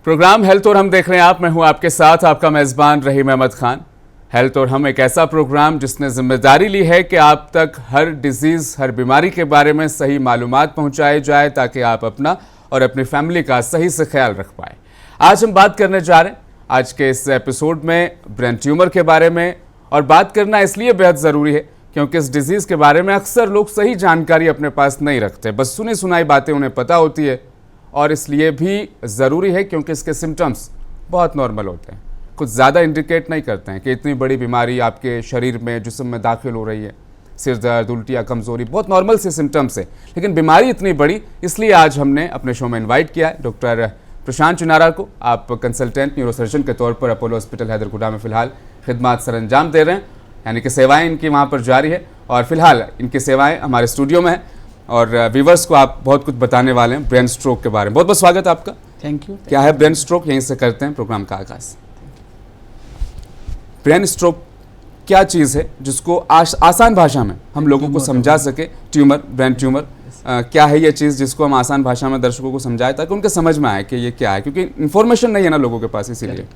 Programme health और हम देख रहे हैं आप। मैं हूं आपके साथ आपका मेज़बान रहीम अहमद खान। हेल्थ और हम एक ऐसा प्रोग्राम जिसने जिम्मेदारी ली है कि आप तक हर डिजीज़, हर बीमारी के बारे में सही मालूमात पहुंचाई जाए ताकि आप अपना और अपनी फैमिली का सही से ख्याल रख पाए। आज हम बात करने जा रहे हैं आज के इस एपिसोड में ब्रेन ट्यूमर के बारे में। और बात करना इसलिए बेहद ज़रूरी है क्योंकि इस डिज़ीज़ के बारे में अक्सर लोग सही जानकारी अपने पास नहीं रखते, बस सुनी सुनाई बातें उन्हें पता होती है। और इसलिए भी ज़रूरी है क्योंकि इसके सिम्टम्स बहुत नॉर्मल होते हैं, कुछ ज़्यादा इंडिकेट नहीं करते हैं कि इतनी बड़ी बीमारी आपके शरीर में, जिस्म में दाखिल हो रही है। सिर दर्द, उल्टियाँ, कमज़ोरी, बहुत नॉर्मल से सिम्टम्स है, लेकिन बीमारी इतनी बड़ी। इसलिए आज हमने अपने शो में इन्वाइट किया है डॉक्टर प्रशांत चुनारा को। आप कंसल्टेंट न्यूरोसर्जन के तौर पर अपोलो हॉस्पिटल हैदरगुड़ा में फ़िलहाल खिदमत सर अंजाम दे रहे हैं, यानी कि सेवाएँ इनकी वहाँ पर जारी है। और फिलहाल इनकी सेवाएँ हमारे स्टूडियो में हैं और व्यूवर्स को आप बहुत कुछ बताने वाले हैं ब्रेन स्ट्रोक के बारे में। बहुत बहुत स्वागत है आपका। Thank you. क्या है ब्रेन स्ट्रोक, यहीं से करते हैं प्रोग्राम का आगाज़। ब्रेन स्ट्रोक क्या चीज़ है जिसको आसान भाषा में हम लोगों को समझा सके? ट्यूमर, ब्रेन ट्यूमर क्या है ये चीज़ जिसको हम आसान भाषा में दर्शकों को समझाएं ताकि उनके समझ में आए कि ये क्या है, क्योंकि इन्फॉर्मेशन नहीं है ना लोगों के पास, इसीलिए।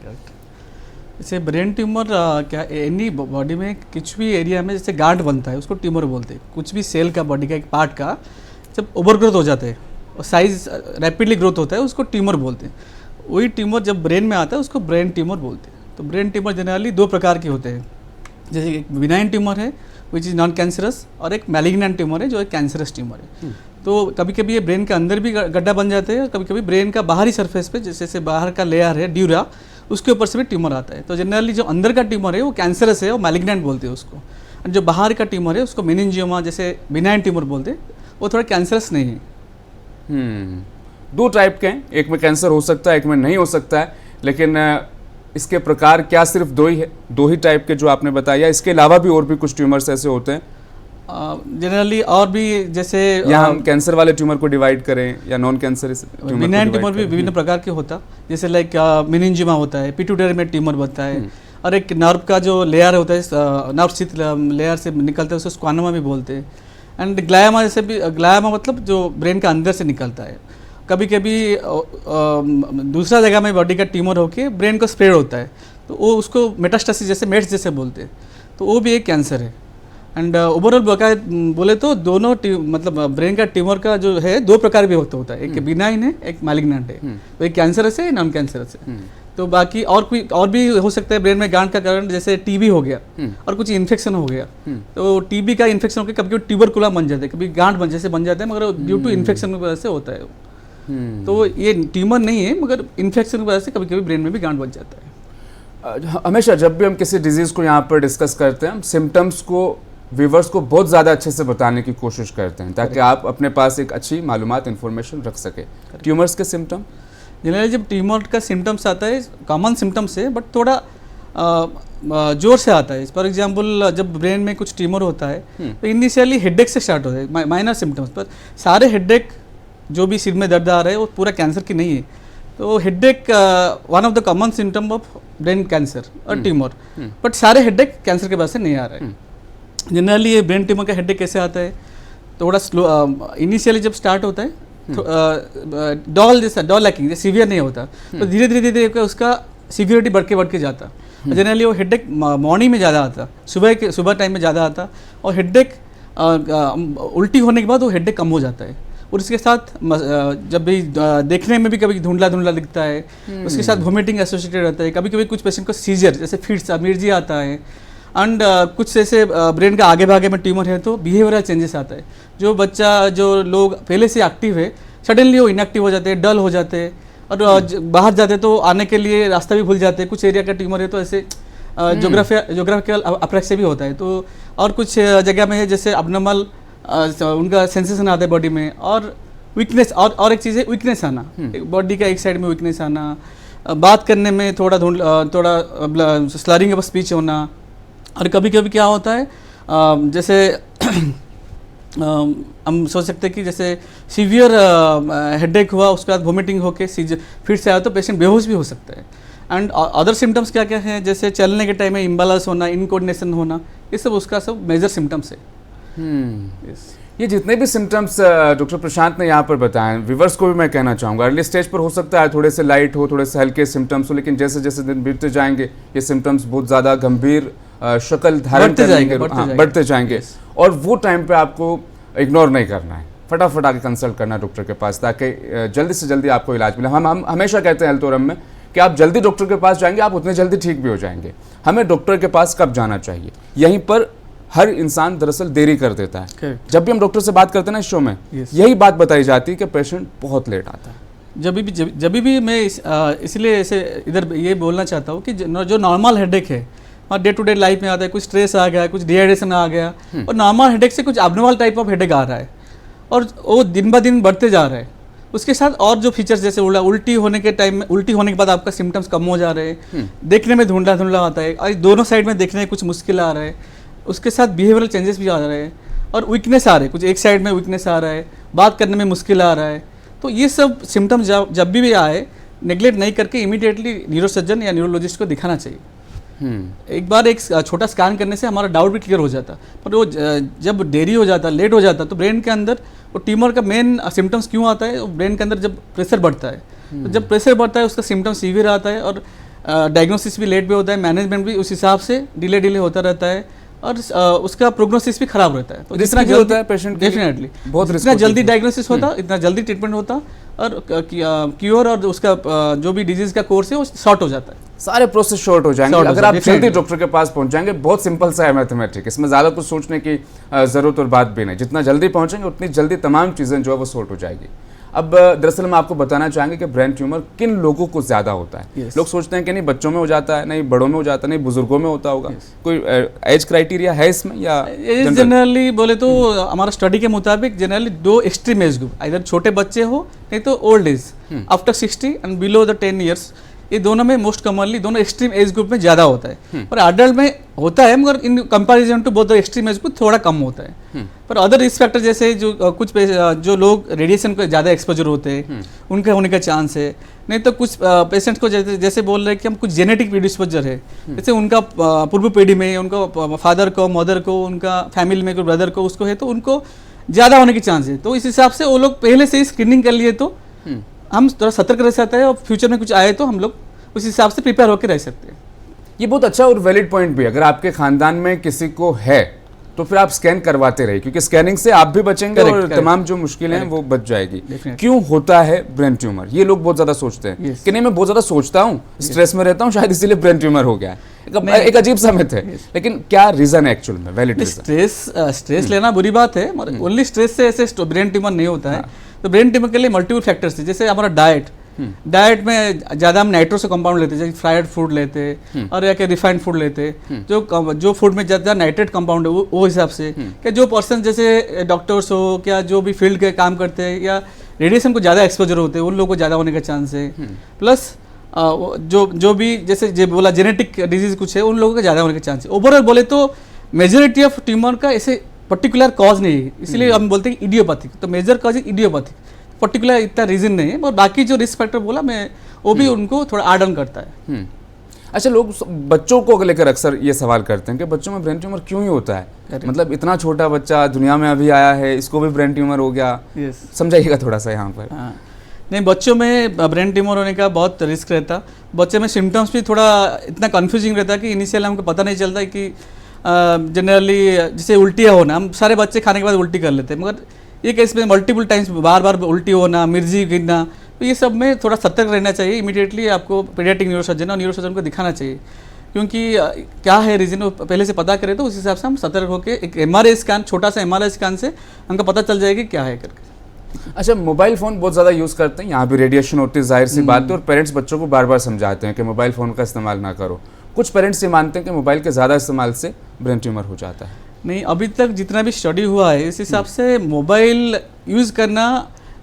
जैसे ब्रेन ट्यूमर क्या एनी बॉडी में कुछ भी एरिया में जैसे गांठ बनता है उसको ट्यूमर बोलते हैं। कुछ भी सेल का, बॉडी का एक पार्ट का जब ओवर ग्रोथ हो जाते हैं और साइज रैपिडली ग्रोथ होता है उसको ट्यूमर बोलते हैं। वही ट्यूमर जब ब्रेन में आता है उसको ब्रेन ट्यूमर बोलते हैं। तो ब्रेन ट्यूमर जनरली दो प्रकार के होते हैं, जैसे एक बिनाइन ट्यूमर है विच इज़ नॉन कैंसरस, और एक मैलिग्नेंट ट्यूमर है जो एक कैंसरस ट्यूमर है। तो कभी कभी ये ब्रेन के अंदर भी गड्ढा बन जाते हैं, कभी कभी ब्रेन का बाहरी सरफेस पे जैसे बाहर का लेयर है ड्यूरा, उसके ऊपर से भी ट्यूमर आता है। तो जनरली जो अंदर का ट्यूमर है वो कैंसरस है और मैलिग्नेंट बोलते हैं उसको। और जो बाहर का ट्यूमर है उसको मेनिंजियोमा जैसे बिनाइन ट्यूमर बोलते हैं, वो थोड़ा कैंसरस नहीं है। दो टाइप के हैं, एक में कैंसर हो सकता है, एक में नहीं हो सकता है, लेकिन इसके प्रकार क्या सिर्फ दो ही है? दो ही टाइप के जो आपने बताया, इसके अलावा भी और भी कुछ ट्यूमर्स ऐसे होते हैं? जनरली और भी जैसे या हम कैंसर वाले ट्यूमर को डिवाइड करें या नॉन कैंसर बिनाइन ट्यूमर भी विभिन्न प्रकार के होता, जैसे लाइक मेनिंजियोमा होता है, पिट्यूटरी में ट्यूमर बनता है, और एक नर्व का जो लेयर होता है, नर्व स्थित लेयर से निकलता है, उसको स्क्वानोमा भी बोलते हैं। एंड ग्लायमा जैसे भी, ग्लायमा मतलब जो ब्रेन का अंदर से निकलता है। कभी कभी दूसरा जगह में बॉडी का ट्यूमर होके ब्रेन को स्प्रेड होता है, तो वो उसको मेटास्टेसिस जैसे मेट्स जैसे बोलते हैं, तो वो भी एक कैंसर है। एंड ओवरऑल बोले तो दोनों मतलब ब्रेन का ट्यूमर का जो है दो प्रकार भी होता है, एक बिनाइन है, एक मैलिग्नेंट है। तो एक कैंसरस है, नॉन कैंसरस है। तो बाकी और भी हो सकता है ब्रेन में गांठ का कारण, जैसे टीबी हो गया और कुछ इन्फेक्शन हो गया। तो टीबी का इन्फेक्शन होकर कभी कभी ट्यूबरकुलम बन जाते हैं, कभी गांठ जैसे बन जाते हैं, मगर ड्यू टू इन्फेक्शन की वजह से होता है। तो ये ट्यूमर नहीं है, मगर इन्फेक्शन की वजह से कभी कभी ब्रेन में भी गांठ बन जाता है। हमेशा जब भी हम किसी डिजीज़ को यहाँ पर डिस्कस करते हैं, हम सिम्टम्स को व्यूवर्स को बहुत ज़्यादा अच्छे से बताने की कोशिश करते हैं ताकि आप अपने पास एक अच्छी मालूमात, इन्फॉर्मेशन रख सके। ट्यूमर्स के सिम्टम जनरली जब ट्यूमर का सिम्टम्स आता है, कॉमन सिम्टम्स है, बट थोड़ा जोर से आता है। फॉर एग्जांपल जब ब्रेन में कुछ ट्यूमर होता है तो इनिशियली हेडेक से स्टार्ट होता है, माइनर सिम्टम्स, पर सारे हेडेक जो भी सिर में दर्द आ रहा है वो पूरा कैंसर की नहीं है। तो headache one of the common symptom of brain cancer और ट्यूमर, बट सारे हेडेक कैंसर के वजह से नहीं आ रहा है। जनरली ये ब्रेन ट्यूमर का हेडेक कैसे आता है, थोड़ा स्लो, इनिशियली जब स्टार्ट होता है डॉल लैकिंग सीवियर नहीं होता, तो धीरे धीरे धीरे उसका सीवियरिटी बढ़ के जाता। जनरली वो हेडेक मॉर्निंग में ज़्यादा आता, सुबह टाइम में ज़्यादा आता, और हेडेक उल्टी होने के बाद वो हेडेक कम हो जाता है। और इसके साथ जब भी देखने में भी कभी धुंधला धुंधला दिखता है, उसके साथ वोमिटिंग एसोसिएटेड रहता है। कभी कभी कुछ पेशेंट को सीजर जैसे फिट्स, मिर्जी आता है। एंड कुछ ऐसे ब्रेन का आगे भागे में ट्यूमर है तो बिहेवियरल चेंजेस आता है। जो बच्चा, जो लोग पहले से एक्टिव है, सडनली वो इनएक्टिव हो जाते हैं, डल हो जाते हैं, और बाहर जाते तो आने के लिए रास्ता भी भूल जाते हैं। कुछ एरिया का ट्यूमर है तो ऐसे जोग्राफिकल अप्रेक्सिया भी होता है। तो और कुछ जगह में है जैसे अबनॉर्मल उनका सेंसेशन आता है बॉडी में, और वीकनेस, और एक चीज़ है वीकनेस आना, बॉडी का एक साइड में वीकनेस आना, बात करने में थोड़ा स्लरिंग ऑफ स्पीच होना। और कभी कभी क्या होता है, जैसे हम सोच सकते हैं कि जैसे सीवियर हेडेक हुआ, उसके बाद वोमिटिंग होके फिर से आया तो पेशेंट बेहोश भी हो सकता है। एंड अदर सिम्टम्स क्या क्या हैं, जैसे चलने के टाइम में इम्बैलेंस होना, इनकोऑर्डिनेशन होना, ये सब उसका सब मेजर सिम्टम्स है। Yes. ये जितने भी सिम्टम्स डॉक्टर प्रशांत ने यहाँ पर बताए, व्यूवर्स को भी मैं कहना चाहूँगा, अर्ली स्टेज पर हो सकता है थोड़े से लाइट हो, थोड़े से हल्के सिम्टम्स हो, लेकिन जैसे जैसे दिन बीतते जाएंगे ये सिम्टम्स बहुत ज़्यादा गंभीर शक्ल धारण बढ़ते जाएंगे और वो टाइम पे आपको इग्नोर नहीं करना है, फटाफट आके कंसल्ट करना डॉक्टर के पास, ताकि जल्दी से जल्दी आपको इलाज मिले। हम हमेशा कहते हैं हेल्थ में कि आप जल्दी डॉक्टर के पास जाएंगे, आप उतने जल्दी ठीक भी हो जाएंगे। हमें डॉक्टर के पास कब जाना चाहिए, यहीं पर हर इंसान दरअसल देरी कर देता है। जब भी हम डॉक्टर से बात करते हैं ना इस शो में, यही बात बताई जाती है कि पेशेंट बहुत लेट आता है। जब भी मैं इसलिए ऐसे इधर ये बोलना चाहता हूँ कि जो नॉर्मल हेडेक है, डे टू डे लाइफ में आता है, कुछ स्ट्रेस आ गया, कुछ डिहाइड्रेशन आ गया, और नॉर्मल हेडेक से कुछ एब्नॉर्मल टाइप ऑफ हेडेक आ रहा है और वो दिन ब दिन बढ़ते जा रहा है। उसके साथ और जो फीचर्स जैसे उल्टी होने के टाइम में, उल्टी होने के बाद आपका सिम्टम्स कम हो जा रहे हैं, देखने में धुंधला धुंधला आता है और दोनों साइड में देखने में कुछ मुश्किल आ रहा है, उसके साथ बिहेवियरल चेंजेस भी आ रहे हैं और वीकनेस आ रहे हैं, कुछ एक साइड में वीकनेस आ रहा है, बात करने में मुश्किल आ रहा है। तो ये सब सिम्टम्स जब भी आए, नेग्लेक्ट नहीं करके इमीडिएटली न्यूरोसर्जन या न्यूरोलॉजिस्ट को दिखाना चाहिए। एक बार एक छोटा स्कैन करने से हमारा डाउट भी क्लियर हो जाता, पर वो जब देरी हो जाता, लेट हो जाता, तो ब्रेन के अंदर वो ट्यूमर का मेन सिम्टम्स क्यों आता है, ब्रेन के अंदर जब प्रेशर बढ़ता है, तो जब प्रेशर बढ़ता है उसका सिम्टम सीवियर आता है और डायग्नोसिस भी लेट भी होता है, मैनेजमेंट भी उस हिसाब से डिले होता रहता है और उसका प्रोग्नोसिस भी खराब रहता है। तो जितना जल्दी होता है पेशेंट, डेफिनेटली बहुत जितना जल्दी डायग्नोसिस होता, इतना जल्दी ट्रीटमेंट होता और क्योर और उसका जो भी डिजीज का कोर्स है वो शॉर्ट हो जाता है, सारे प्रोसेस शॉर्ट हो जाएंगे अगर आप जल्दी डॉक्टर के पास पहुंच जाएंगे। बहुत सिंपल सा है मैथमेटिक, इसमें ज़्यादा कुछ सोचने की ज़रूरत और बात भी नहीं। जितना जल्दी पहुंचेंगे उतनी जल्दी तमाम चीज़ें जो है वो सॉर्ट हो जाएगी। अब दरअसल हम आपको बताना चाहेंगे कि ब्रेन ट्यूमर किन लोगों को ज़्यादा होता है। लोग सोचते हैं कि नहीं बच्चों में हो जाता है, नहीं बड़ों में हो जाता है, नहीं बुजुर्गों में होता होगा। कोई एज क्राइटेरिया है इसमें या जनरली बोले तो हमारा स्टडी के मुताबिक जनरली 2 एक्सट्रीम एज ग्रुप, इधर छोटे बच्चे हो नहीं तो old age after 60 and below the 10 years, ये दोनों में मोस्ट कॉमनली दोनों एक्सट्रीम एज ग्रुप में ज़्यादा होता है। पर अडल्ट में होता है मगर in comparison to both the extreme age group थोड़ा कम होता है। पर अदर रिस्क फैक्टर जैसे जो लोग रेडिएशन को ज़्यादा एक्सपोजर होते हैं उनके होने का चांस है, नहीं तो कुछ पेशेंट्स को जैसे बोल रहे हैं कि हम कुछ जेनेटिक प्रीडिस्पोजर है, जैसे उनका पूर्व पीढ़ी में उनका फादर को, मदर को, उनका फैमिली में कोई ब्रदर को उसको है तो उनको ज़्यादा होने की चांस है। तो इस हिसाब से वो लोग पहले से ही स्क्रीनिंग कर लिए तो हम थोड़ा सतर्क रह सकते हैं और फ्यूचर में कुछ आए तो हम लोग उस हिसाब से प्रिपेयर होकर रह सकते हैं। ये बहुत अच्छा और वैलिड पॉइंट भी, अगर आपके खानदान में किसी को है तो फिर आप स्कैन करवाते रहिए, क्योंकि स्कैनिंग से आप भी बचेंगे और तमाम जो मुश्किलें हैं वो बच जाएगी। क्यों होता है ब्रेन ट्यूमर, ये लोग बहुत ज्यादा सोचते हैं कि नहीं मैं बहुत ज्यादा सोचता हूँ, स्ट्रेस में रहता हूँ, शायद इसीलिए ब्रेन ट्यूमर हो गया है। एक अजीब सा मिथ है, लेकिन क्या रीजन है एक्चुअल में वैलिड रीजन? स्ट्रेस लेना बुरी बात है, मगर ओनली स्ट्रेस से ऐसे ब्रेन ट्यूमर नहीं होता है। तो ब्रेन ट्यूमर के लिए मल्टीपल फैक्टर्स है, जैसे हमारा डाइट में ज़्यादा हम नाइट्रो से कंपाउंड लेते हैं, जैसे फ्राइड फूड लेते हैं और या कि रिफाइंड फूड लेते हैं, जो फूड में ज़्यादा नाइट्रेट कंपाउंड है वो हिसाब से, क्या जो पर्सन जैसे डॉक्टर्स हो, क्या जो भी फील्ड के काम करते हैं या रेडिएशन को ज़्यादा एक्सपोजर होते हैं उन लोगों को ज़्यादा होने का चांस है। प्लस जो भी जैसे बोला जेनेटिक डिजीज कुछ है उन लोगों का ज़्यादा होने का चांस है। ओवरऑल बोले तो मेजोरिटी ऑफ ट्यूमर का ऐसे पर्टिकुलर कॉज नहीं है, इसलिए हम बोलते हैं इडियोपैथिक। तो major cause is idiopathic, particular इतना रीजन नहीं है, और बाकी जो रिस्क फैक्टर बोला मैं वो भी उनको थोड़ा ऐड ऑन करता है। अच्छा, लोग बच्चों को लेकर अक्सर ये सवाल करते हैं कि बच्चों में ब्रेन ट्यूमर क्यों ही होता है, मतलब इतना छोटा बच्चा दुनिया में अभी आया है, इसको भी ब्रेन ट्यूमर हो गया। समझाइएगा थोड़ा सा यहाँ पर। नहीं, बच्चों में ब्रेन ट्यूमर होने का बहुत रिस्क रहता, बच्चे में सिम्टम्स भी थोड़ा इतना कन्फ्यूजिंग रहता कि इनिशियल हमको पता नहीं चलता कि जनरली जैसे उल्टियाँ होना, हम सारे बच्चे खाने के बाद उल्टी कर लेते हैं, मगर ये केस में मल्टीपल टाइम्स बार बार उल्टी होना, मिर्जी गिरना, तो ये सब में थोड़ा सतर्क रहना चाहिए। इमीडिएटली आपको पीडियाट्रिक न्यूरोसर्जन और न्यूरोसर्जन को दिखाना चाहिए, क्योंकि क्या है रीजन वो पहले से पता करें तो उस हिसाब से हम सतर्क होकर एक MRI स्कैन, छोटा सा MRI स्कैन से हमको पता चल जाएगी क्या है करके। अच्छा, मोबाइल फ़ोन बहुत ज़्यादा यूज़ करते हैं, यहाँ भी रेडिएशन होती है, जाहिर सी बात है, और पेरेंट्स बच्चों को बार बार समझाते हैं कि मोबाइल फ़ोन का इस्तेमाल ना करो। कुछ पेरेंट्स ये मानते हैं कि मोबाइल के ज़्यादा इस्तेमाल से ब्रेन ट्यूमर हो जाता है। नहीं, अभी तक जितना भी स्टडी हुआ है इस हिसाब से मोबाइल यूज़ करना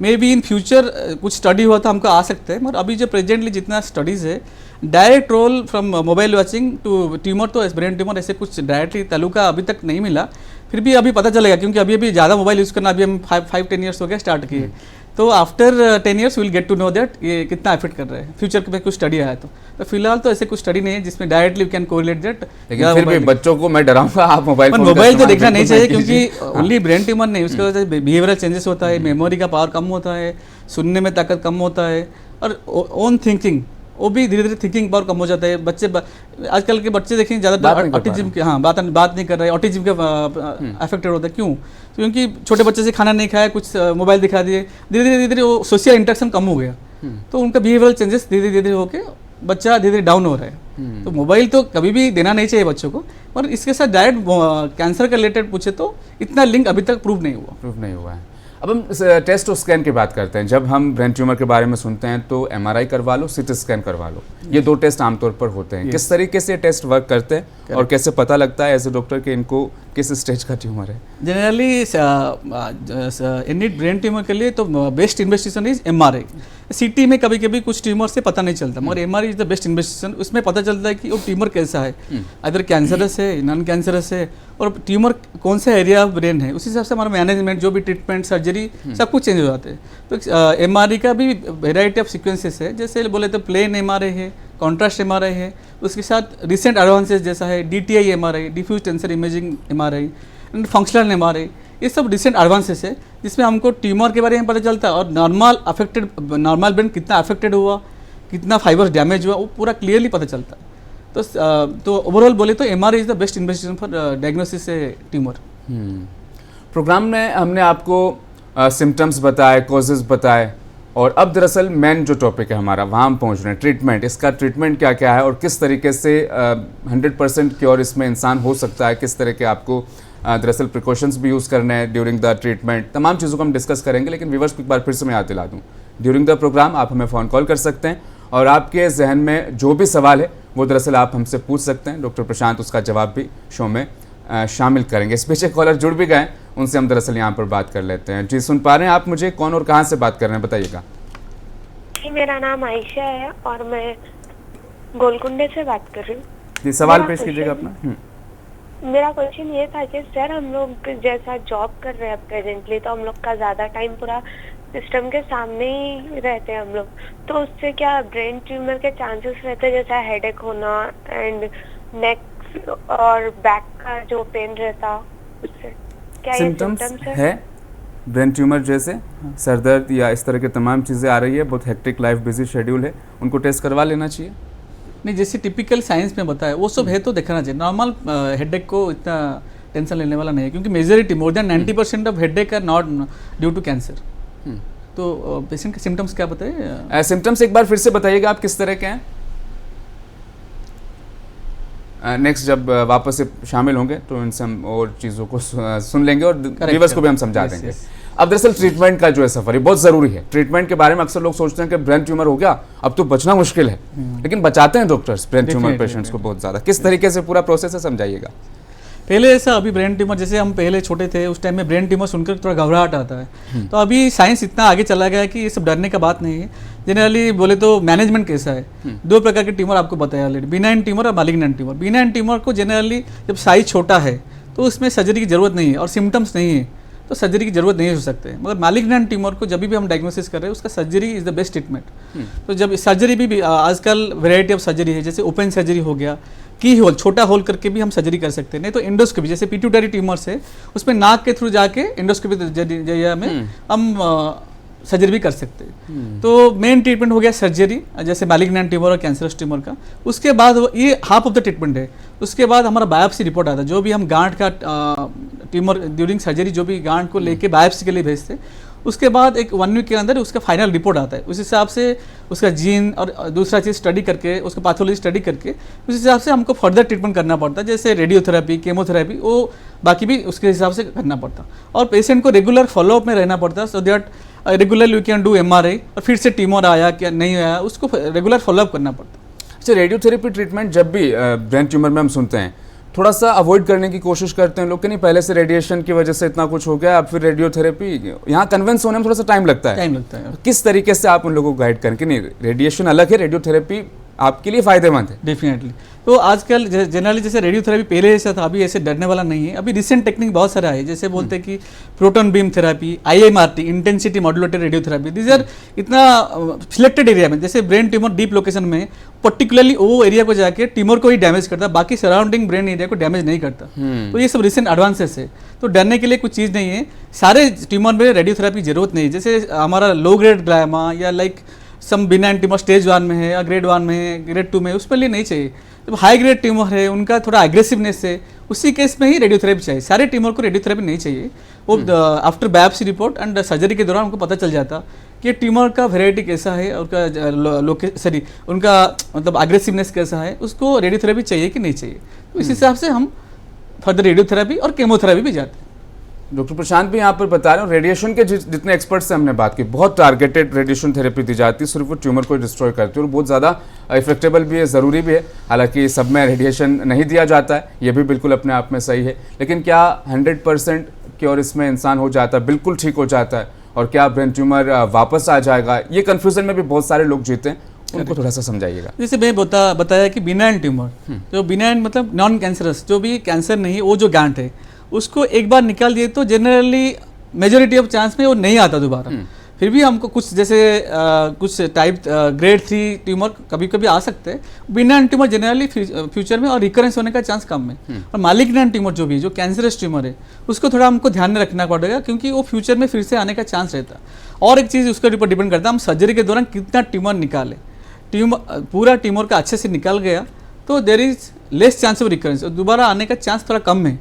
मे बी इन फ्यूचर कुछ स्टडी हुआ तो हमको आ सकता है, मगर अभी जो प्रेजेंटली जितना स्टडीज़ है direct role from mobile watching to tumour, तो ब्रेन ट्यूमर ऐसे कुछ डायरेक्टली ताल्लुका अभी तक नहीं मिला। फिर भी अभी पता चलेगा, क्योंकि अभी ज़्यादा मोबाइल यूज़ करना अभी हम 5-10 ईयर्स हो गया स्टार्ट किए, तो after 10 years will get to know that ये कितना अफेक्ट कर रहा है, फ्यूचर में कुछ स्टडी आया तो फिलहाल तो ऐसे कुछ स्टडी नहीं है जिसमें directly we can correlate that. लेकिन फिर भी बच्चों को मैं डराऊंगा, आप मोबाइल तो देखना नहीं चाहिए, क्योंकि ओनली ब्रेन ट्यूमर नहीं, उसके वजह से बिहेवियरल चेंजेस होता है, मेमोरी का पावर कम होता है, सुनने में ताकत कम होता है, और ओन थिंकिंग वो भी धीरे धीरे थिंकिंग पावर कम हो जाता है। बच्चे आजकल के बच्चे देखें ज़्यादातर ऑटिज्म के, हाँ बात नहीं कर रहे, ऑटिज्म का अफेक्टेड होता है। क्यों? क्योंकि छोटे बच्चे से खाना नहीं खाया, कुछ मोबाइल दिखा दिए, धीरे धीरे वो सोशल इंटरेक्शन कम हो गया, तो उनका बिहेवियरल चेंजेस धीरे धीरे होके बच्चा धीरे धीरे डाउन हो रहा है। तो मोबाइल तो कभी भी देना नहीं चाहिए बच्चों को, पर इसके साथ डायरेक्ट कैंसर का रिलेटेड पूछे तो इतना लिंक अभी तक प्रूव नहीं हुआ है। अब हम टेस्ट और स्कैन की बात करते हैं। जब हम ब्रेन ट्यूमर के बारे में सुनते हैं तो MRI करवा लो, CT स्कैन करवा लो, ये 2 टेस्ट आमतौर पर होते हैं। किस तरीके से टेस्ट वर्क करते हैं और कैसे पता लगता है एज ए डॉक्टर कि इनको किस स्टेज का ट्यूमर है? जनरली एनी ब्रेन ट्यूमर के लिए तो best investigation is MRI। CT में कभी कभी कुछ ट्यूमर से पता नहीं चलता, मगर MRI is the best investigation. उसमें पता चलता है कि वो ट्यूमर कैसा है, अगर कैंसरस है, नॉन कैंसरस है, और ट्यूमर कौन सा एरिया ऑफ ब्रेन है, उसी हिसाब से हमारा मैनेजमेंट, जो भी ट्रीटमेंट, सर्जरी, सब कुछ चेंज हो जाते हैं। तो MRI का भी वेराइटी ऑफ सीक्वेंसेस है, जैसे बोले तो प्लेन MRI है, कॉन्ट्रास्ट MRI है, उसके साथ रिसेंट एडवांसेस जैसा है DTI MRI, diffuse tensor imaging MRI, functional MRI, ये सब रिसेंट एडवांसेस है जिसमें हमको ट्यूमर के बारे में पता चलता है, और नॉर्मल ब्रेन कितना अफेक्टेड हुआ, कितना फाइबर्स डैमेज हुआ, वो पूरा क्लियरली पता चलता है। तो ओवरऑल बोले तो MRI is the best investigation for diagnosis से ट्यूमर। प्रोग्राम में हमने आपको सिम्टम्स बताए, कॉजेज बताए, और अब दरअसल मेन जो टॉपिक है हमारा, वहाँ हम पहुँच रहे हैं, ट्रीटमेंट। इसका ट्रीटमेंट क्या क्या है और किस तरीके से 100% क्योर इसमें इंसान हो सकता है, किस तरह के आपको दरअसल प्रिकॉशंस भी यूज़ करने हैं ड्यूरिंग द ट्रीटमेंट, तमाम चीज़ों को हम डिस्कस करेंगे। लेकिन व्यूअर्स को एक बार फिर से मैं याद दिला दूँ, ड्यूरिंग द प्रोग्राम आप हमें फ़ोन कॉल कर सकते हैं और आपके जहन में जो भी सवाल है वो दरअसल आप हमसे पूछ सकते हैं। डॉक्टर प्रशांत उसका जवाब भी शो में शामिल करेंगे। इस पीछे कॉलर जुड़ भी गए, उनसे हम दरअसल यहाँ पर बात कर लेते हैं। जी सुन पा रहे हैं आप मुझे? कौन और कहाँ से बात कर रहे हैं, बताइएगा। जी मेरा नाम आयशा है और मैं गोलकुंडे से बात कर रही हूँ। जी सवाल पेश कीजिएगा अपना। मेरा क्वेश्चन ये था कि सर हम लोग जैसा जॉब कर रहे हैं प्रेजेंटली, तो हम लोग का ज़्यादा टाइम पूरा सिस्टम के सामने ही रहते हैं हम लोग, तो उससे क्या ब्रेन ट्यूमर के चांसेस रहते हैं, जैसा हेडेक होना एंड नेक और बैक का जो पेन रहता, उससे क्या ये सिम्टम्स है? ब्रेन ट्यूमर जैसे सर दर्द या इस तरह के तमाम चीज़ें आ रही है, बहुत हेक्टिक लाइफ, बिजी शेड्यूल है, उनको टेस्ट करवा लेना चाहिए? नहीं, जैसे टिपिकल साइंस में बताया वो सब है तो देखना चाहिए। नॉर्मल हेडेक को इतना टेंशन लेने वाला नहीं है, क्योंकि majority more than 90% of headache are not due to cancer. तो पेशेंट के सिम्टम्स क्या बताइए? सिम्टम्स एक बार फिर से बताइएगा, आप किस तरह के हैं? नेक्स्ट जब वापस से शामिल होंगे तो इनसे हम और चीज़ों को सुन लेंगे और व्यूअर्स को भी हम समझा देंगे। अब दरअसल ट्रीटमेंट का जो है सफर, ये बहुत ज़रूरी है। ट्रीटमेंट के बारे में अक्सर लोग सोचते हैं कि ब्रेन ट्यूमर हो गया अब तो बचना मुश्किल है, लेकिन बचाते हैं डॉक्टर्स ब्रेन ट्यूमर पेशेंट्स को बहुत ज़्यादा। किस तरीके से पूरा प्रोसेस है, समझाइएगा। पहले ऐसा, अभी ब्रेन ट्यूमर, जैसे हम पहले छोटे थे उस टाइम में ब्रेन ट्यूमर सुनकर थोड़ा घबराहट आता है, तो अभी साइंस इतना आगे चला गया है कि ये सब डरने का बात नहीं है। जनरली बोले तो मैनेजमेंट कैसा है, 2 प्रकार के ट्यूमर आपको बताया ऑलरेडी, बिनाइन ट्यूमर और मालिग्नेंट ट्यूमर। बिनाइन ट्यूमर को जनरली जब साइज छोटा है तो उसमें सर्जरी की जरूरत नहीं है और सिम्टम्स नहीं है, तो सर्जरी की जरूरत नहीं हो सकते। मगर मालिग्नेंट ट्यूमर को जब भी हम डायग्नोसिस कर रहे हैं, उसका surgery is the best treatment. तो जब सर्जरी भी आजकल वेराइटी ऑफ सर्जरी है, जैसे ओपन सर्जरी हो गया, की होल, छोटा होल करके भी हम सर्जरी कर सकते हैं, नहीं तो एंडोस्कोपी, जैसे पिट्यूटरी ट्यूमर्स है उसमें नाक के थ्रू जाके एंडोस्कोपी जरिए में हम सर्जरी भी कर सकते हैं। तो मेन ट्रीटमेंट हो गया सर्जरी, जैसे मैलिग्नेंट ट्यूमर और कैंसरस ट्यूमर का। उसके बाद ये हाफ ऑफ द ट्रीटमेंट है। उसके बाद हमारा बायोप्सी रिपोर्ट आता है, जो भी हम गांठ का ट्यूमर ड्यूरिंग सर्जरी जो भी गांठ को लेके बायोप्सी के लिए भेजते, उसके बाद एक 1 वीक के अंदर उसका फाइनल रिपोर्ट आता है। उस हिसाब से उसका जीन और दूसरा चीज़ स्टडी करके, उसका पैथोलॉजी स्टडी करके, उस हिसाब से हमको फर्दर ट्रीटमेंट करना पड़ता है, जैसे रेडियोथेरेपी, केमोथेरेपी, वो बाकी भी उसके हिसाब से करना पड़ता। और पेशेंट को रेगुलर फॉलोअप में रहना पड़ता है, so that regularly you can do MRI, और फिर से ट्यूमर आया क्या नहीं आया उसको रेगुलर फॉलोअप करना पड़ता है। अच्छा, रेडियोथेरेपी ट्रीटमेंट जब भी ब्रेन ट्यूमर में हम सुनते हैं, थोड़ा सा अवॉइड करने की कोशिश करते हैं लोग कि नहीं पहले से रेडिएशन की वजह से इतना कुछ हो गया, अब फिर रेडियोथेरेपी, यहाँ कन्विंस होने में थोड़ा सा टाइम लगता है। तो किस तरीके से आप उन लोगों को गाइड करें कि नहीं रेडिएशन अलग है, रेडियोथेरेपी आपके लिए फायदेमंद है। डेफिनेटली। तो आजकल जनरली जैसे रेडियोथेरेपी पहले जैसा था, अभी ऐसे डरने वाला नहीं है। अभी रिसेंट टेक्निक बहुत सारा है, जैसे बोलते हैं कि proton beam therapy, IMRT, intensity modulated radiotherapy. These are इतना सिलेक्टेड एरिया में, जैसे ब्रेन ट्यूमर डीप लोकेशन में पर्टिकुलरली वो एरिया को जाके ट्यूमर को ही डैमेज करता है, बाकी सराउंडिंग ब्रेन एरिया को डैमेज नहीं करता। तो ये सब रिसेंट एडवांसेस है, तो डरने के लिए कुछ चीज़ नहीं है। सारे ट्यूमर में रेडियोथेरेपी की जरूरत नहीं है। जैसे हमारा लो ग्रेड ग्लायमा या like some benign tumour stage 1 में है या ग्रेड 1 में है, ग्रेड 2 में, उस पर लिए नहीं चाहिए। जब हाई ग्रेड ट्यूमर है, उनका थोड़ा एग्रेसिवनेस है, उसी केस में ही रेडियोथेरेपी चाहिए। सारे ट्यूमर को रेडियोथेरेपी नहीं चाहिए। वो after biopsy report and surgery के दौरान उनको पता चल जाता कि ट्यूमर का वेराइटी कैसा है, उनका उनका मतलब एग्रेसिवनेस कैसा है, उसको रेडियोथेरेपी चाहिए कि नहीं चाहिए। तो इस हिसाब से हम फर्दर रेडियोथेरेपी और केमोथेरेपी भी जाते हैं। डॉक्टर प्रशांत भी यहाँ पर बता रहे हैं, रेडिएशन के जितने एक्सपर्ट से हमने बात की, बहुत टारगेटेड रेडिएशन थेरेपी दी जाती है, सिर्फ वो ट्यूमर को डिस्ट्रॉय करती है और बहुत ज़्यादा इफेक्टेबल भी है, ज़रूरी भी है। हालांकि सब में रेडिएशन नहीं दिया जाता है, ये भी बिल्कुल अपने आप में सही है। लेकिन क्या 100% क्योर इसमें इंसान हो जाता है, बिल्कुल ठीक हो जाता है, और क्या ब्रेन ट्यूमर वापस आ जाएगा? ये कन्फ्यूजन में भी बहुत सारे लोग जीते हैं, उनको थोड़ा सा समझाइएगा। जैसे मैं बताया कि बिनाइन ट्यूमर, जो बिनाइन मतलब नॉन कैंसरस, जो भी कैंसर नहीं है, वो जो गांठ है उसको एक बार निकाल दिए तो जनरली मेजोरिटी ऑफ चांस में वो नहीं आता दोबारा। फिर भी हमको कुछ जैसे कुछ टाइप ग्रेड 3 ट्यूमर कभी कभी आ सकते हैं। बिनाइन ट्यूमर जनरली फ्यूचर में और रिकरेंस होने का चांस कम है। और मालिग्नेंट ट्यूमर जो भी जो कैंसरस ट्यूमर है, उसको थोड़ा हमको ध्यान में रखना पड़ेगा, क्योंकि वो फ्यूचर में फिर से आने का चांस रहता है। और एक चीज़ उसके ऊपर डिपेंड करता है हम सर्जरी के दौरान कितना ट्यूमर निकालें। पूरा ट्यूमर का अच्छे से निकल गया तो there is less chance of recurrence, दोबारा आने का चांस थोड़ा कम है।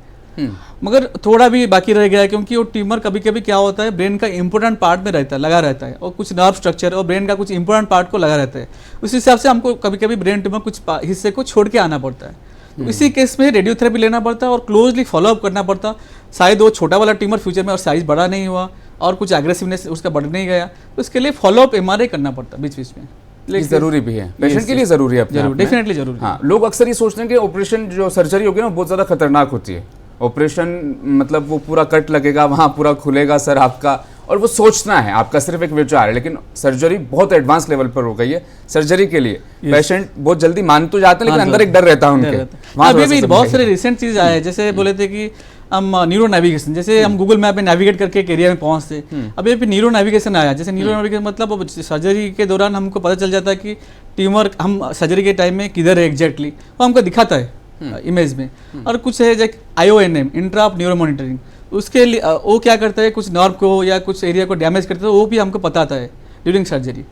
मगर थोड़ा भी बाकी रह गया है, क्योंकि वो ट्यूमर कभी कभी क्या होता है, ब्रेन का इंपॉर्टेंट पार्ट में रहता है, लगा रहता है, और कुछ नर्व स्ट्रक्चर और ब्रेन का कुछ इंपॉर्टेंट पार्ट को लगा रहता है। उस हिसाब से हमको कभी कभी ब्रेन ट्यूमर कुछ हिस्से को छोड़ के आना पड़ता है। तो इसी केस में रेडियोथेरेपी लेना पड़ता है और क्लोजली फॉलोअप करना पड़ता। शायद वो छोटा वाला ट्यूमर फ्यूचर में और साइज बड़ा नहीं हुआ और कुछ एग्रेसिवनेस उसका बढ़ नहीं गया, तो इसके लिए फॉलोअप MRI करना पड़ता बीच बीच में। जरूरी भी है, पेशेंट के लिए जरूरी है, जरूर डेफिनेटली जरूरी। हाँ, लोग अक्सर ये सोचते हैं कि ऑपरेशन जो सर्जरी होगी ना बहुत ज़्यादा खतरनाक होती है। ऑपरेशन मतलब वो पूरा कट लगेगा, वहाँ पूरा खुलेगा सर आपका, और वो सोचना है, आपका सिर्फ एक विचार है। लेकिन सर्जरी बहुत एडवांस लेवल पर हो गई है सर्जरी के लिए। पेशेंट बहुत जल्दी मान तो जाते हैं, लेकिन अंदर एक डर रहता है उनके। अभी भी बहुत सारे रिसेंट चीज आए हैं, जैसे बोले थे कि हम न्यूरो नेविगेशन, जैसे हम गूगल मैप में नेविगेट करके एक एरिया में पहुंचते, अभी अभी न्यूरो नेविगेशन आया। जैसे न्यूरो नेविगेशन मतलब सर्जरी के दौरान हमको पता चल जाता है कि ट्यूमर हम सर्जरी के टाइम में किधर है एग्जैक्टली, वो हमको दिखाता है इमेज में। और कुछ है जैसे IONM, intra of neuro monitoring, उसके लिए वो क्या करता है, कुछ नर्व को या कुछ एरिया को डैमेज करता है, वो भी हमको बताता है ड्यूरिंग सर्जरी।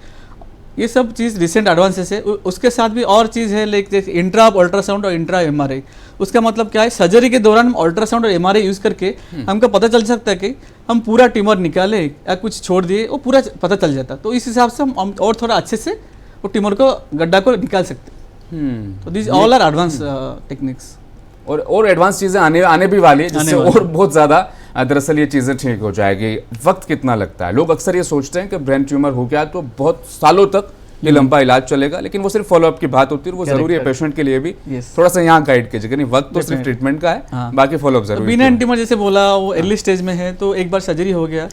ये सब चीज़ रिसेंट एडवांसेस है। उसके साथ भी और चीज़ है लाइक जैसे इंट्रा ऑफ अल्ट्रासाउंड और इंट्रा MRI। उसका मतलब क्या है, सर्जरी के दौरान हम अल्ट्रासाउंड और MRI यूज़ करके हमको पता चल सकता है कि हम पूरा ट्यूमर निकाले या कुछ छोड़ दिए, वो पूरा पता चल जाता। तो इस हिसाब से हम और थोड़ा अच्छे से वो ट्यूमर को, गड्ढा को निकाल सकते। तो this all are advance techniques. और एडवांस चीज़ें आने भी वाली है, जिससे और बहुत ज़्यादा दरअसल ये चीज़ें ठीक हो जाएगी। वक्त कितना लगता है? लोग अक्सर ये सोचते हैं कि ब्रेन ट्यूमर हो गया तो बहुत सालों तक ये लंबा इलाज चलेगा, लेकिन वो सिर्फ फॉलोअप की बात होती है, वो जरूरी है पेशेंट के लिए भी। थोड़ा सा यहाँ गाइड कीजिए कि वक्त तो सिर्फ ट्रीटमेंट का है, बाकी फॉलोअप जरूरी है। बिनाइन ट्यूमर जैसे बोला, वो अर्ली स्टेज में है तो एक बार सर्जरी हो गया,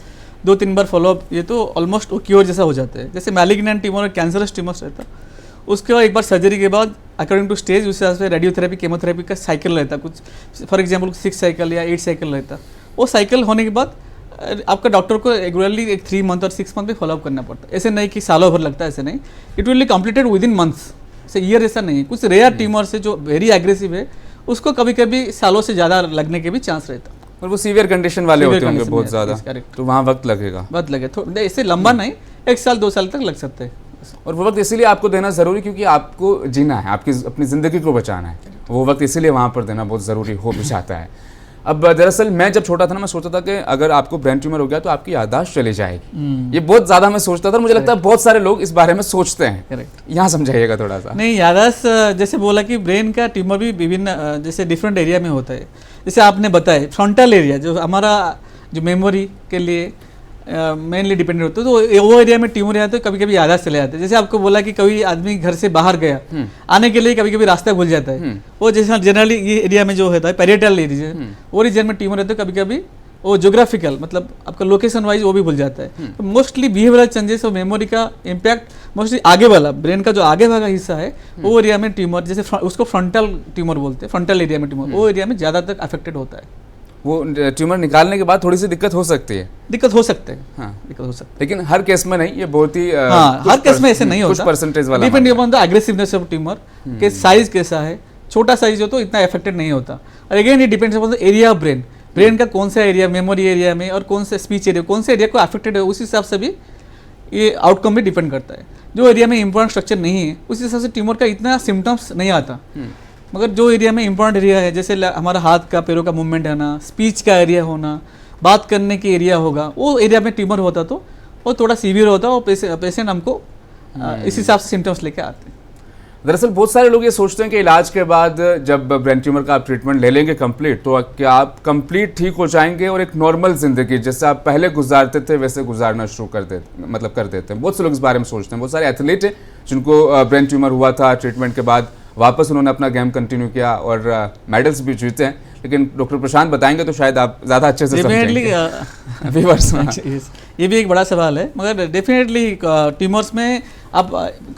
2-3 बार फॉलोअप, ये तो ऑलमोस्ट वो क्योर जैसा हो जाता है। जैसे मैलिग्नेंट ट्यूमर और कैंसरस ट्यूमर्स रहता है, उसके बाद एक बार सर्जरी के बाद अकॉर्डिंग टू स्टेज उस हिसाब से रेडियोथेरेपी केमोथेरेपी का साइकिल रहता है। कुछ फॉर एग्जांपल 6 साइकिल या 8 साइकिल रहता है। वो साइकिल होने के बाद आपका डॉक्टर को रेगुलरली एक 3 मंथ और 6 मंथ में फॉलोअप करना पड़ता है। ऐसे नहीं कि सालों भर लगता है, ऐसे नहीं, it will be completed with in months, ऐसे ईयर ऐसा नहीं है। कुछ रेयर ट्यूमर से जो वेरी एग्रेसिव है, उसको कभी कभी सालों से ज़्यादा लगने के भी चांस रहता है। और वो सीवियर कंडीशन वाले होते होंगे बहुत ज़्यादा, तो वहाँ वक्त लगेगा। वक्त लगे थोड़ा, ऐसे लंबा नहीं, 1 साल 2 साल तक लग सकते हैं। और वो वक्त इसीलिए आपको देना ज़रूरी, क्योंकि आपको जीना है, आपकी अपनी ज़िंदगी को बचाना है। वो वक्त इसीलिए वहाँ पर देना बहुत ज़रूरी हो भी जाता है। अब दरअसल मैं जब छोटा था ना, मैं सोचता था कि अगर आपको ब्रेन ट्यूमर हो गया तो आपकी याददाश्त चली जाएगी। ये बहुत ज़्यादा मैं सोचता था, मुझे लगता है बहुत सारे लोग इस बारे में सोचते हैं। यहाँ समझाइएगा थोड़ा सा। नहीं, याददाश्त जैसे बोला कि ब्रेन का ट्यूमर भी विभिन्न जैसे डिफरेंट एरिया में होता है। जैसे आपने बताया फ्रंटल एरिया जो हमारा जो मेमोरी के लिए मेनली डिपेंडेंट होता है, तो वो एरिया में ट्यूमर है तो कभी कभी याददाश्त चले जाते हैं। जैसे आपको बोला कि कभी आदमी घर से बाहर गया, आने के लिए कभी कभी रास्ता भूल जाता है। वो जैसे जनरली ये एरिया में जो होता है पेरिएटल एरिया, वो रीजन में ट्यूमर रहता है, कभी कभी वो जोग्राफिकल मतलब आपका लोकेशन वाइज वो भी भूल जाता है। तो मोस्टली बिहेवियरल चेंजेस और मेमोरी का इम्पैक्ट मोस्टली आगे वाला ब्रेन का जो आगे वाला हिस्सा है वो एरिया में ट्यूमर, जैसे उसको फ्रंटल ट्यूमर बोलते हैं, फ्रंटल एरिया में ट्यूमर, वो एरिया में ज़्यादा तक अफेक्टेड होता है। वो ट्यूमर निकालने के बाद थोड़ी सी दिक्कत हो सकती है। दिक्कत हो सकते हैं, हाँ, दिक्कत हो सकती है, लेकिन हर केस में नहीं, ये बहुत ही हाँ हर केस में ऐसे नहीं होता, कुछ परसेंटेज वाला depend upon the aggressiveness of tumour के साइज कैसा है। छोटा साइज हो तो इतना अफेक्टेड नहीं होता। और अगेन ये depends upon the area of brain, brain का कौन सा एरिया, मेमोरी एरिया में और कौन से स्पीच एरिया, कौन से एरिया को अफेक्टेड है, उस हिसाब से भी ये आउटकम भी डिपेंड करता है। जो एरिया में इंपॉर्टेंट स्ट्रक्चर नहीं है उस हिसाब से ट्यूमर का इतना सिम्टम्स नहीं आता। मगर जो एरिया में इंपॉर्टेंट एरिया है, जैसे हमारा हाथ का पैरों का मूवमेंट है ना, स्पीच का एरिया होना, बात करने की एरिया होगा, वो एरिया में ट्यूमर होता तो वो थोड़ा सीवियर होता और पेशेंट हमको इस हिसाब से सिम्टम्स लेके आते हैं। दरअसल बहुत सारे लोग ये सोचते हैं कि इलाज के बाद जब ब्रेन ट्यूमर का आप ट्रीटमेंट ले लेंगे कंप्लीट, तो क्या आप कंप्लीट ठीक हो जाएंगे और एक नॉर्मल जिंदगी जैसे आप पहले गुजारते थे वैसे गुजारना शुरू कर देते हैं। बहुत से लोग इस बारे में सोचते हैं। बहुत सारे एथलीट हैं जिनको ब्रेन ट्यूमर हुआ था, ट्रीटमेंट के बाद वापस उन्होंने अपना गेम कंटिन्यू किया और मेडल्स भी जीते हैं। लेकिन डॉक्टर प्रशांत बताएंगे तो शायद आप ज़्यादा अच्छे से समझेंगे। ये भी एक बड़ा सवाल है, मगर डेफिनेटली ट्यूमर्स में आप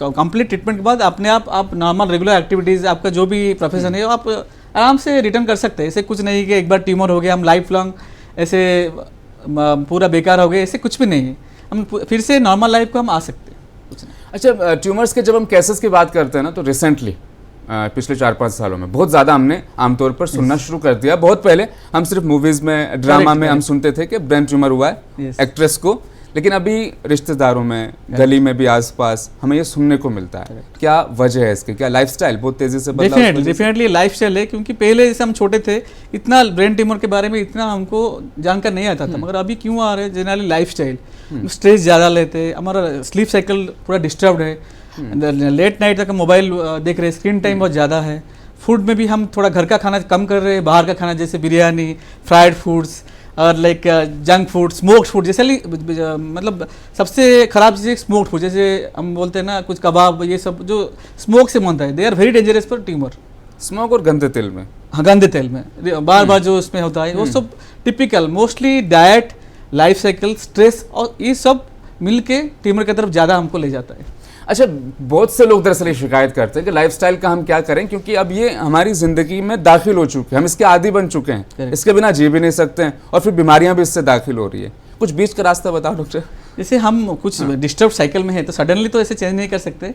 कंप्लीट ट्रीटमेंट के बाद अपने आप नॉर्मल रेगुलर एक्टिविटीज़, आपका जो भी प्रोफेशन है आप आराम से रिटर्न कर सकते हैं। ऐसे कुछ नहीं कि एक बार ट्यूमर हो गया हम लाइफ लॉन्ग ऐसे पूरा बेकार हो गए, ऐसे कुछ भी नहीं है। हम फिर से नॉर्मल लाइफ को हम आ सकते हैं। अच्छा, ट्यूमर्स के जब हम केसेस की बात करते हैं ना, तो रिसेंटली पिछले 4-5 सालों में बहुत ज़्यादा हमने आमतौर पर सुनना शुरू कर दिया। बहुत पहले हम सिर्फ मूवीज़ में, ड्रामा में हम सुनते थे कि ब्रेन ट्यूमर हुआ है एक्ट्रेस को, लेकिन अभी रिश्तेदारों में, गली में भी आसपास हमें ये सुनने को मिलता है। क्या वजह है इसकी? क्या लाइफस्टाइल बहुत तेज़ी से बदला? डेफिनेटली लाइफस्टाइल है, क्योंकि पहले जैसे हम छोटे थे इतना ब्रेन ट्यूमर के बारे में इतना हमको जानकर नहीं आता था, मगर अभी क्यों आ रहे हैं? जनरली लाइफस्टाइल, स्ट्रेस ज़्यादा लेते हैं, हमारा स्लीप साइकिल पूरा डिस्टर्ब्ड है, लेट नाइट तक मोबाइल देख रहे हैं, स्क्रीन टाइम बहुत ज़्यादा है। फूड में भी हम थोड़ा घर का खाना कम कर रहे हैं, बाहर का खाना जैसे बिरयानी, फ्राइड फूड्स और like junk food, smoked food, जैसे मतलब सबसे ख़राब चीज़ स्मोक्ड फूड, जैसे हम बोलते हैं ना कुछ कबाब, ये सब जो स्मोक से बनता है, they are very dangerous for tumour. Smoke और गंदे तेल में, हाँ गंदे तेल में बार बार जो उसमें होता है वो सब typical, mostly diet, life cycle, stress और ये सब मिल के ट्यूमर की तरफ ज़्यादा हमको ले जाता है। अच्छा, बहुत से लोग दरअसल ये शिकायत करते हैं कि लाइफस्टाइल का हम क्या करें, क्योंकि अब ये हमारी ज़िंदगी में दाखिल हो चुके हैं, हम इसके आदी बन चुके हैं, इसके बिना जी भी नहीं सकते हैं और फिर बीमारियां भी इससे दाखिल हो रही है। कुछ बीच का रास्ता बताओ डॉक्टर। जैसे हम कुछ डिस्टर्ब साइकिल में है तो सडनली तो ऐसे चेंज नहीं कर सकते,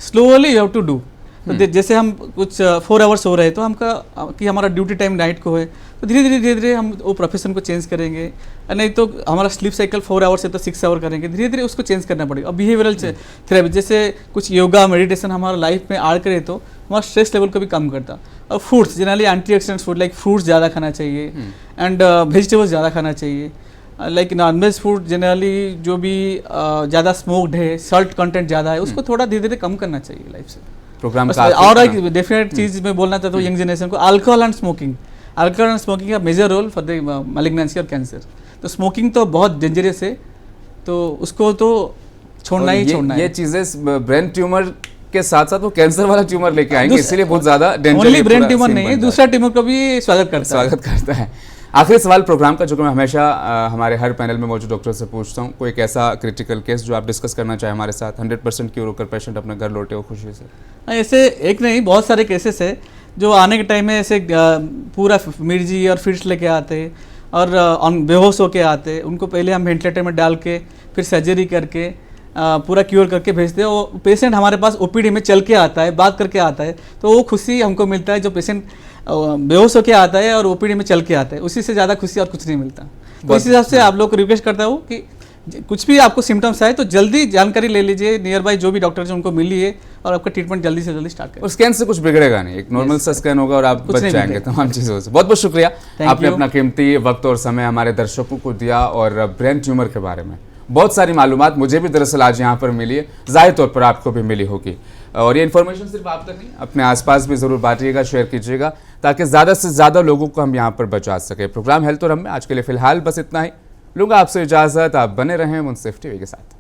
slowly you have to do. तो जैसे हम कुछ 4 आवर्स हो रहे हैं तो हमका कि हमारा ड्यूटी टाइम नाइट को है, तो धीरे धीरे हम वो प्रोफेशन को चेंज करेंगे। नहीं तो हमारा स्लीप साइकिल 4 आवर्स है तो 6 आवर करेंगे, धीरे धीरे उसको चेंज करना पड़ेगा। और बिहेवियरल थेरेपी जैसे कुछ योगा, मेडिटेशन हमारा लाइफ में ऐड करे तो हमारा स्ट्रेस लेवल को भी कम करता। और foods generally antioxidants food like fruits ज़्यादा खाना चाहिए एंड वेजिटेबल्स ज़्यादा खाना चाहिए। लाइक नॉनवेज फूड जनरली जो भी ज़्यादा स्मोक्ड है, सॉल्ट कंटेंट ज़्यादा है, उसको थोड़ा धीरे धीरे कम करना चाहिए लाइफ से। प्रोग्राम और एक डेफिनेट चीज़ मैं बोलना चाहता हूँ यंग जनरेशन को, alcohol and smoking. Alcohol and smoking का major role for the malignancy और कैंसर। तो स्मोकिंग तो बहुत डेंजरस है, तो उसको तो छोड़ना ही छोड़ना है। ये चीज़ें ब्रेन ट्यूमर के साथ साथ वो कैंसर वाला ट्यूमर लेके आएंगे, इसलिए बहुत ज़्यादा डेंजर। ओनली ब्रेन ट्यूमर नहीं है, दूसरा ट्यूमर को भी स्वागत करता है। आखिरी सवाल प्रोग्राम का, जो कि मैं हमेशा हमारे हर पैनल में मौजूद डॉक्टर से पूछता हूँ, कोई एक ऐसा क्रिटिकल केस जो आप डिस्कस करना चाहें हमारे साथ, 100% क्योर होकर पेशेंट अपने घर लौटे हो खुशी से? ऐसे एक नहीं, बहुत सारे केसेस है जो आने के टाइम में ऐसे पूरा मिर्जी और फिट्स लेके आते हैं और बेहोश होके आते हैं। उनको पहले हम वेंटिलेटर में डाल के फिर सर्जरी करके पूरा क्योर करके भेजते हैं। और पेशेंट हमारे पास ओपीडी में चल के आता है, बात करके आता है, तो वो खुशी हमको मिलता है। जो पेशेंट बेहोश होके आता है और ओपीडी में चल के आता है, उसी से ज़्यादा खुशी और कुछ नहीं मिलता। तो इस हिसाब से आप लोग को रिक्वेस्ट करता हूँ कि कुछ भी आपको सिम्टम्स आए तो जल्दी जानकारी ले लीजिए, नियर बाय जो भी डॉक्टर है उनको मिलिए और आपका ट्रीटमेंट जल्दी से जल्दी स्टार्ट करें। और स्कैन से कुछ बिगड़ेगा नहीं, एक नॉर्मल सा स्कैन होगा और आप बच जाएंगे तमाम चीज़ों से। बहुत बहुत शुक्रिया, आपने अपना कीमती वक्त और समय हमारे दर्शकों को दिया और ब्रेन ट्यूमर के बारे में बहुत सारी मालूमात मुझे भी दरअसल आज यहाँ पर मिली है, ज़ाहिर तौर पर आपको भी मिली होगी। और ये इन्फॉर्मेशन सिर्फ आप तक नहीं, अपने आसपास भी ज़रूर बांटिएगा, शेयर कीजिएगा, ताकि ज़्यादा से ज़्यादा लोगों को हम यहाँ पर बचा सके। प्रोग्राम हेल्थ और हम में आज के लिए फ़िलहाल बस इतना ही। लूँगा आपसे इजाज़त, आप बने रहें मुंसिफ टीवी के साथ।